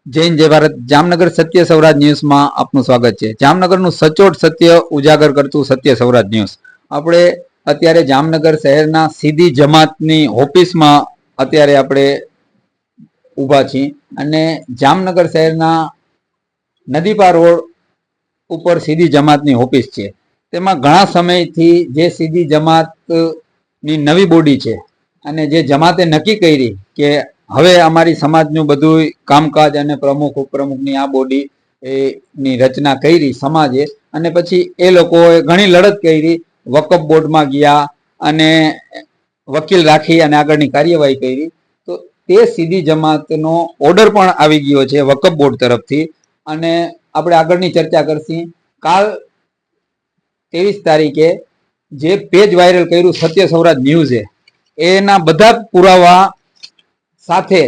જૈન જય ભારત. જામનગર સત્ય સૌરાજ ન્યૂઝમાં આપનું સ્વાગત છે. જામનગરનું સચોટ સત્ય ઉજાગર કરતું સત્ય સૌરાજ ન્યૂઝ. આપણે અત્યારે જામનગર શહેરના સીધી જમાતની ઓફિસમાં અત્યારે આપણે ઊભા છીએ અને જામનગર શહેરના નદીપા રોડ ઉપર સીધી જમાતની ઓફિસ છે. તેમાં ઘણા સમયથી જે સીધી જમાતની નવી બોડી છે અને જે જમાતે નક્કી કરી કે હવે અમારી સમાજનું બધું કામકાજ અને પ્રમુખ ઉપપ્રમુખની આ બોડી ની રચના કરી સમાજે, અને પછી એ લોકોએ ઘણી લડત કરી, વકફ બોર્ડમાં ગયા અને વકીલ રાખી અને આગળની કાર્યવાહી કરી. તો તે સીધી જમાતનો ઓર્ડર પણ આવી ગયો છે વકફ બોર્ડ તરફથી, અને આપણે આગળની ચર્ચા કરશી. કાલ 23 તારીખે જે પેજ વાયરલ કર્યું સત્ય સૌરાજ ન્યૂઝે, એના બધા પુરાવા સાથે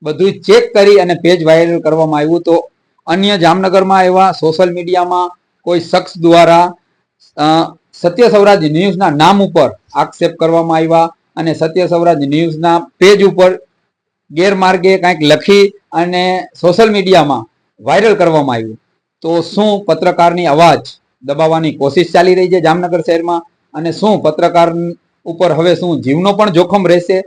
બધું ચેક કરી અને પેજ વાયરલ કરવામાં આવ્યું. તો અન્ય જામનગરમાં એવા સોશિયલ મીડિયામાં કોઈ શખ્સ દ્વારા સત્ય સ્વરાજ ન્યૂઝના નામ ઉપર આક્ષેપ કરવામાં આવ્યા અને સત્ય સ્વરાજ ન્યૂઝના પેજ ઉપર ગેરમાર્ગે કંઈક લખી અને સોશિયલ મીડિયામાં વાયરલ કરવામાં આવ્યું. તો શું પત્રકારની અવાજ દબાવવાની કોશિશ ચાલી રહી છે જામનગર શહેરમાં, અને શું પત્રકાર ઉપર હવે શું જીવનો પણ જોખમ રહેશે?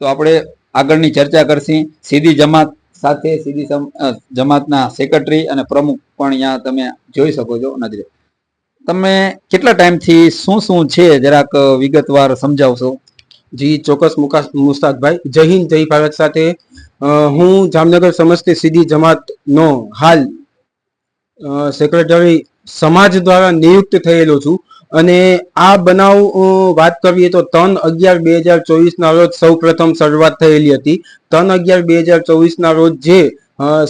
તો આપણે આગળની ચર્ચા કરશી. સીધી જમાત સાથે સીધી જમાતના સેક્રેટરી અને પ્રમુખ પણ અહીંયા તમે જોઈ શકો છો નજરે. તમે કેટલા ટાઈમથી શું શું છે જરાક વિગતવાર સમજાવશો? જી ચોક્કસ મુસ્તાકભાઈ. જય હિન્દ જય ભારત સાથે હું જામનગર સમસ્તી સીધી જમાતનો હાલ સેક્રેટરી સમાજ દ્વારા નિયુક્ત થયેલો છું. અને આ બનાવ વાત કરીએ તો 3/11/2024 ના રોજ સૌ પ્રથમ શરૂઆત થયેલી હતી. 3/11/2024 ના રોજ જે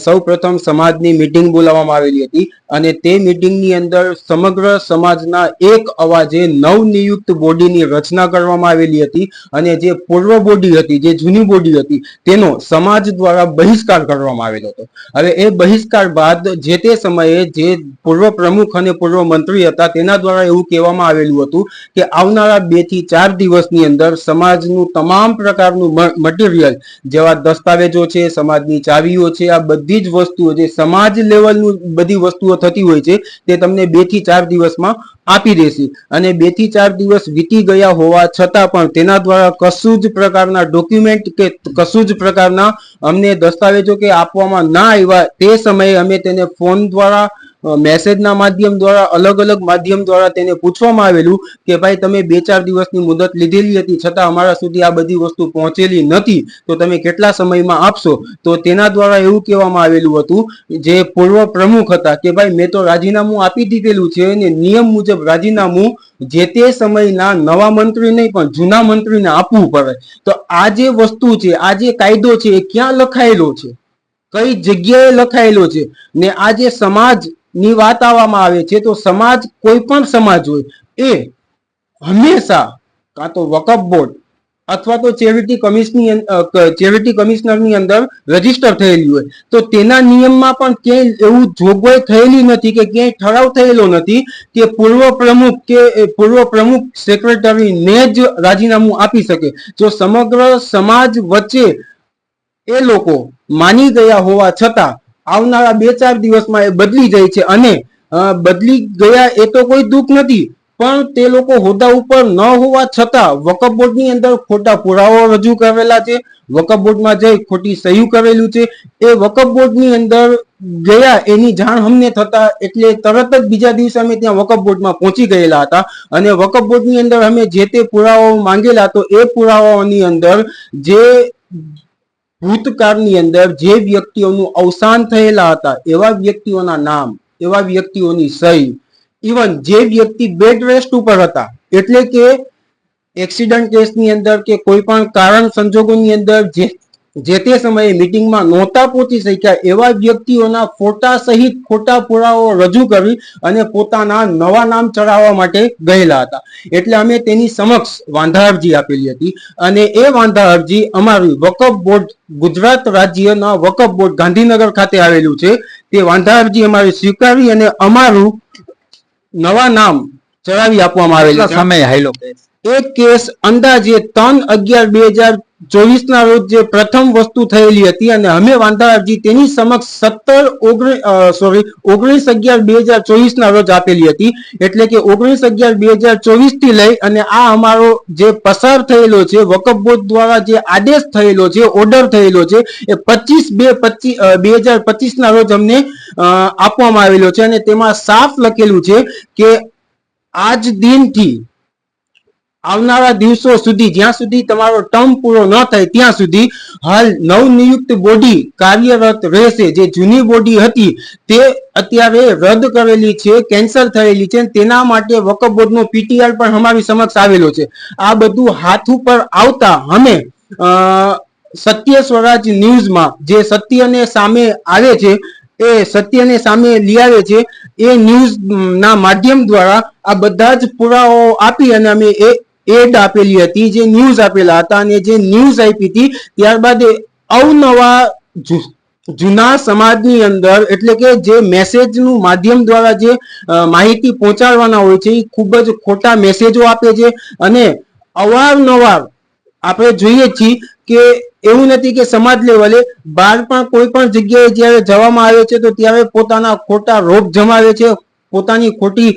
સૌ પ્રથમ સમાજની મીટિંગ બોલાવવામાં આવેલી હતી અને તે મીટિંગની અંદર સમગ્ર સમાજના એક અવાજે નવનિયુક્ત બોડીની રચના કરવામાં આવેલી હતી. અને જે પૂર્વ બોડી હતી, જે જૂની બોડી હતી, તેનો સમાજ દ્વારા બહિષ્કાર કરવામાં આવેલો હતો. હવે એ બહિષ્કાર બાદ જે તે સમયે જે પૂર્વ પ્રમુખ અને પૂર્વ મંત્રી હતા તેના દ્વારા એવું કહેવામાં આવેલું હતું કે આવનારા 2 થી 4 દિવસની અંદર સમાજનું તમામ પ્રકારનું મટીરિયલ, જેવા દસ્તાવેજો છે, સમાજની ચાવીઓ છે, આ બધી જ વસ્તુઓ જે સમાજ લેવલનું બધી વસ્તુઓ થતી હોય છે તે તમને 2 થી 4 દિવસમાં આપી દેશે. અને 2 થી 4 દિવસ વીતી ગયા હોવા છતાં પણ તેના દ્વારા કશું જ પ્રકારના ડોક્યુમેન્ટ કે કશું જ પ્રકારના અમને દસ્તાવેજો કે આપવામાં ના આવ્યા. તે સમયે અમે તેને ફોન દ્વારા, મેસેજના માધ્યમ દ્વારા, અલગ અલગ માધ્યમ દ્વારા તેને પૂછવામાં આવેલું કે ભાઈ તમે 2-4 દિવસની મુદત લીધેલી હતી છતાં અમારા સુધી આ બધી વસ્તુ પહોંચેલી નથી, તો તમે કેટલા સમયમાં આપશો? તો તેના દ્વારા એવું કહેવામાં આવેલું હતું, જે પૂર્વ પ્રમુખ હતા, કે ભાઈ મેં તો રાજીનામું આપી દીધેલું છે અને નિયમ મુજબ રાજીનામું જે તે સમયના નવા મંત્રી નહીં પણ જૂના મંત્રીને આપવું પડે. તો આ જે વસ્તુ છે, આ જે કાયદો છે, એ ક્યાં લખાયેલો છે, કઈ જગ્યાએ લખાયેલો છે? ને આ જે સમાજ ની વાત આવવામાં આવે છે, તો સમાજ, કોઈ પણ સમાજ હોય, એ હંમેશા કાં તો વકફ બોર્ડ અથવા તો ચેરિટી કમિશનરની અંદર રજીસ્ટર થયેલી હોય. તો તેના નિયમમાં પણ ક્યાંય એવું જોગવાઈ થયેલી નથી કે ક્યાંય ઠરાવ થયેલો નથી કે પૂર્વ પ્રમુખ સેક્રેટરીને જ રાજીનામું આપી શકે. જો સમગ્ર સમાજ વચ્ચે એ લોકો માની ગયા હોવા છતાં આવનારા 2-4 દિવસમાં એ બદલી જાય છે. અને બદલી ગયા એ તો કોઈ દુઃખ નથી, પણ તે લોકો હોદ્દા ઉપર ન હોવા છતાં વકફ બોર્ડની અંદર ખોટા પુરાવાઓ રજૂ કરેલા છે, વકફ બોર્ડમાં જઈ ખોટી સહી કરેલું છે. એ વકફ બોર્ડની અંદર ગયા એની જાણ અમને થતા એટલે તરત જ બીજા દિવસે અમે ત્યાં વકફ બોર્ડમાં પહોંચી ગયેલા હતા. અને વકફ બોર્ડની અંદર અમે જે તે પુરાવાઓ માંગેલા, તો એ પુરાવાઓની અંદર જે ભૂતકાળની અંદર જે વ્યક્તિઓનું અવસાન થયેલા હતા એવા વ્યક્તિઓના નામ, એવા વ્યક્તિઓની સહી, ઇવન જે વ્યક્તિ બેડ રેસ્ટ ઉપર હતા, એટલે કે એક્સિડન્ટ કેસની અંદર કે કોઈ પણ કારણ સંજોગોની અંદર જે તે સમયે મીટિંગમાં નહોતા પહોંચી શક્યા એવા વ્યક્તિઓના ફોટા સહિત ખોટા પુરાવાઓ રજૂ કરી અને પોતાના નવા નામ ચડાવવા માટે ગયેલા હતા. એટલે અમે તેની સમક્ષ વાંધા અરજી આપેલી હતી અને એ વાંધા અરજી અમારી વકફ બોર્ડ, ગુજરાત રાજ્યના વકફ બોર્ડ ગાંધીનગર ખાતે આવેલું છે, તે વાંધા અરજી અમારી સ્વીકારી અને અમારું નવા નામ ચડાવી આપવામાં આવેલું. સમય હાઈલો એક કેસ અંદાજે 3/11/2024 ના રોજ જે પ્રથમ વસ્તુ થયેલી હતી અને અમે વાંધા અરજી તેની સમક્ષ 19/11/2024 ના રોજ આપેલી હતી. એટલે કે 19/11/2024 થી લઈ અને આ અમારો જે પસાર થયેલો છે વકફ બોર્ડ દ્વારા જે આદેશ થયેલો છે, ઓર્ડર થયેલો છે, એ 25/2/2025 ના રોજ અમને આપવામાં આવેલો છે અને તેમાં સાફ લખેલું છે કે આજ દિનથી આવનારા દિવસો સુધી, જ્યાં સુધી તમારો ટર્મ પૂરો ન થાય ત્યાં સુધી હાલ નવનિયુક્ત બોડી કાર્યરત રહેશે. જે જૂની બોડી હતી તે અત્યારે રદ કરેલી છે, કેન્સલ થયેલી છે. તેના માટે વકફ બોર્ડનો પીટીઆર પણ અમારી સમક્ષ આવેલો છે. આ બધું હાથ ઉપર આવતા અમે સત્ય સ્વરાજ ન્યૂઝમાં જે સત્યને સામે આવે છે, એ સત્યને સામે લઈ આવે છે, એ ન્યૂઝ ના માધ્યમ દ્વારા આ બધા જ પુરાવાઓ આપી અને અમે એડ આપેલી હતી, જે ન્યૂઝ આપેલા હતા અને જે ન્યૂઝ આપી હતી ત્યારબાદ અવનવા જૂના સમાજની અંદર એટલે કે જે મેસેજનું માધ્યમ દ્વારા જે માહિતી પહોંચાડવાના હોય છે એ ખૂબ જ ખોટા મેસેજો આપે છે અને અવારનવાર આપણે જોઈએ છીએ કે એવું નથી કે સમાજ લેવલે બહાર પણ કોઈ પણ જગ્યાએ જ્યારે જવામાં આવે છે તો ત્યારે પોતાના ખોટા રોપ જમાવે છે, પોતાની ખોટી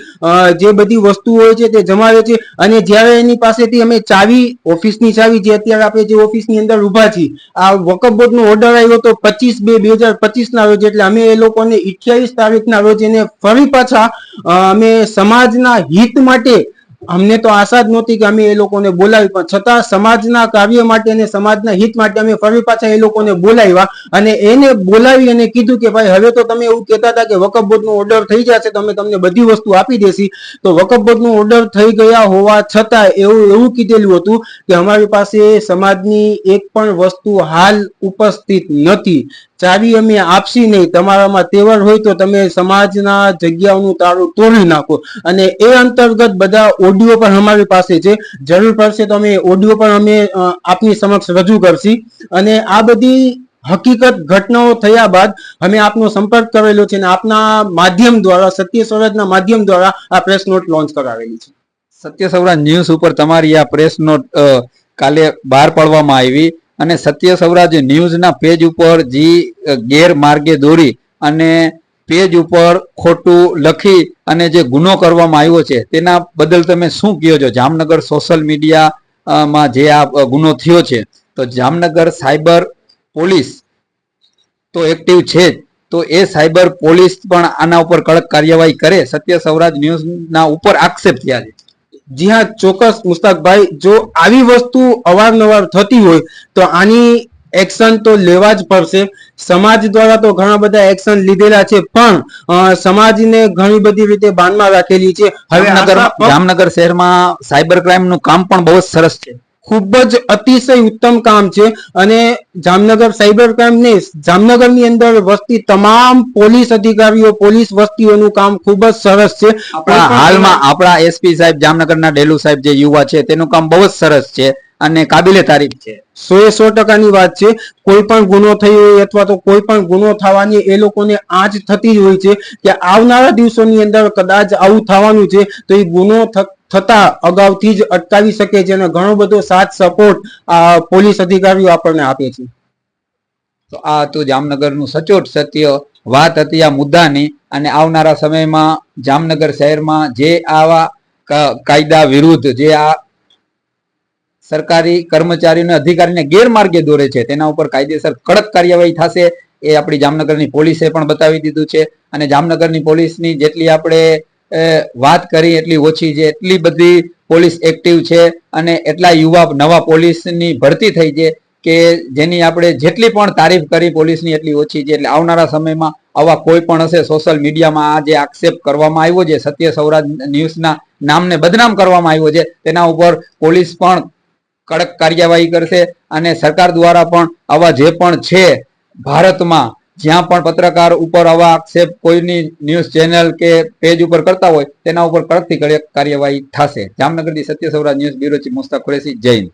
જે બધી વસ્તુ હોય છે તે જમાવે છે અને જ્યારે એની પાસેથી અમે ચાવી, ઓફિસની ચાવી, જે અત્યારે આપણે જે ઓફિસની અંદર ઉભા છીએ, આ વકફ બોર્ડનો ઓર્ડર આવ્યો તો 25/2/2025 ના રોજ, એટલે અમે એ લોકોને 28 તારીખના રોજ એને ફરી પાછા અમે સમાજના હિત માટે, અમને તો આશા જ નહોતી કે અમે એ લોકોને બોલાવી, પણ છતાં સમાજના કાર્ય માટે અને સમાજના હિત માટે અમે ફરી પાછા એ લોકોને બોલાવ્યા અને એને બોલાવી અને કીધું કે ભાઈ હવે તો તમે એવું કહેતા હતા કે વકફ બોર્ડનો ઓર્ડર થઈ જશે તો અમે તમને બધી વસ્તુ આપી દેશી. તો વકફ બોર્ડનો ઓર્ડર થઈ ગયા હોવા છતાં એવું કીધેલું હતું કે અમારી પાસે સમાજની એક પણ વસ્તુ હાલ ઉપસ્થિત નથી, ચાવી અમે આપશી નહીં, તમારામાં તેવર હોય તો તમે સમાજના જગ્યાઓનું તાળું તોડી નાખો. અને એ અંતર્ગત બધા ઓડિયો પણ અમારી પાસે છે, જરૂર પડશે તો અમે ઓડિયો પણ અમે આપની સમક્ષ રજૂ કરશી. અને આ બધી હકીકત ઘટનાઓ થયા બાદ અમે આપનો સંપર્ક કરેલો છે અને આપના માધ્યમ દ્વારા, સત્ય સ્વરાજના માધ્યમ દ્વારા આ પ્રેસ નોટ લોન્ચ કરાવેલી છે. સત્ય સૌરાજ ન્યૂઝ ઉપર તમારી આ પ્રેસ નોટ કાલે બહાર પાડવામાં આવી અને સત્ય સૌરાજ ન્યૂઝના પેજ ઉપર જે ગેરમાર્ગે દોરી અને પેજ ઉપર ખોટું લખી અને જે ગુનો કરવામાં આવ્યો છે તેના બદલ તમે શું કહો છો? જામનગર સોશિયલ મીડિયામાં જે આ ગુનો થયો છે, તો જામનગર સાયબર પોલીસ તો એક્ટિવ છે જ, તો એ સાયબર પોલીસ પણ આના ઉપર કડક કાર્યવાહી કરે. સત્ય સૌરાજ ન્યૂઝના ઉપર આક્ષેપ થયા છે. જી હા, ચોક્કસ મુસ્તાકભાઈ, જો આવી વસ્તુ અવારનવાર થતી હોય તો આની એક્શન તો લેવા જ પડશે. સમાજ દ્વારા તો ઘણા બધા એક્શન લીધેલા છે, પણ સમાજને ઘણી બધી રીતે બાનમાં રાખેલી છે. હવે જામનગર શહેરમાં સાયબર ક્રાઇમ નું કામ પણ બહુ જ સરસ છે, ખૂબ જ અતિશય ઉત્તમ કામ છે. અને જામનગર સાયબર ક્રાઇમ ને જામનગરની અંદર વસતી તમામ પોલીસ અધિકારીઓ, પોલીસ વસ્તીઓનું કામ ખૂબ જ સરસ છે. હાલમાં આપણા એસપી સાહેબ જામનગરના ડેલુ સાહેબ જે યુવા છે તેનું કામ બહુ જ સરસ છે અને કાબિલે તારીફ છે. 100% વાત છે. કોઈ પણ ગુનો થયો હોય અથવા તો કોઈ પણ ગુનો થવાની એ લોકોને આંચ થતી જ હોય છે કે આવનારા દિવસોની અંદર કદાચ આવું થવાનું છે, તો એ ગુનો થતા અગાઉથી જ અટકાવી શકે છે અને ઘણો બધો સાથ સપોર્ટ પોલીસ અધિકારીઓ આપણને આપે છે. તો આ હતું જામનગરનું સચોટ સત્ય વાત હતી આ મુદ્દાની. અને આવનારા સમયમાં જામનગર શહેરમાં જે આવા કાયદા વિરુદ્ધ જે આ સરકારી કર્મચારીને અધિકારીને ગેરમાર્ગે દોરે છે તેના ઉપર કાયદેસર કડક કાર્યવાહી થશે, એ આપણી જામનગરની પોલીસે પણ બતાવી દીધું છે. અને જામનગરની પોલીસની જેટલી આપણે વાત કરી એટલી ઓછી છે, એટલી બધી પોલીસ એક્ટિવ છે અને એટલા યુવા નવા પોલીસની ભરતી થઈ છે કે જેની આપણે જેટલી પણ તારીફ કરી પોલીસની એટલી ઓછી છે. એટલે આવનારા સમયમાં આવા કોઈ પણ હશે સોશિયલ મીડિયામાં આ જે આક્ષેપ કરવામાં આવ્યો છે, સત્ય સૌરાજ ન્યૂઝના નામને બદનામ કરવામાં આવ્યો છે, તેના ઉપર પોલીસ પણ કડક કાર્યવાહી કરશે. અને સરકાર દ્વારા પણ આવા જે પણ છે ભારતમાં જ્યાં પણ પત્રકાર ઉપર આવા આક્ષેપ કોઈની ન્યૂઝ ચેનલ કે પેજ ઉપર કરતા હોય તેના ઉપર કડકથી કડક કાર્યવાહી થશે. જામનગરથી Satya Sauraj news bureau chief Mustaq Qureshi, જય હિન્દ.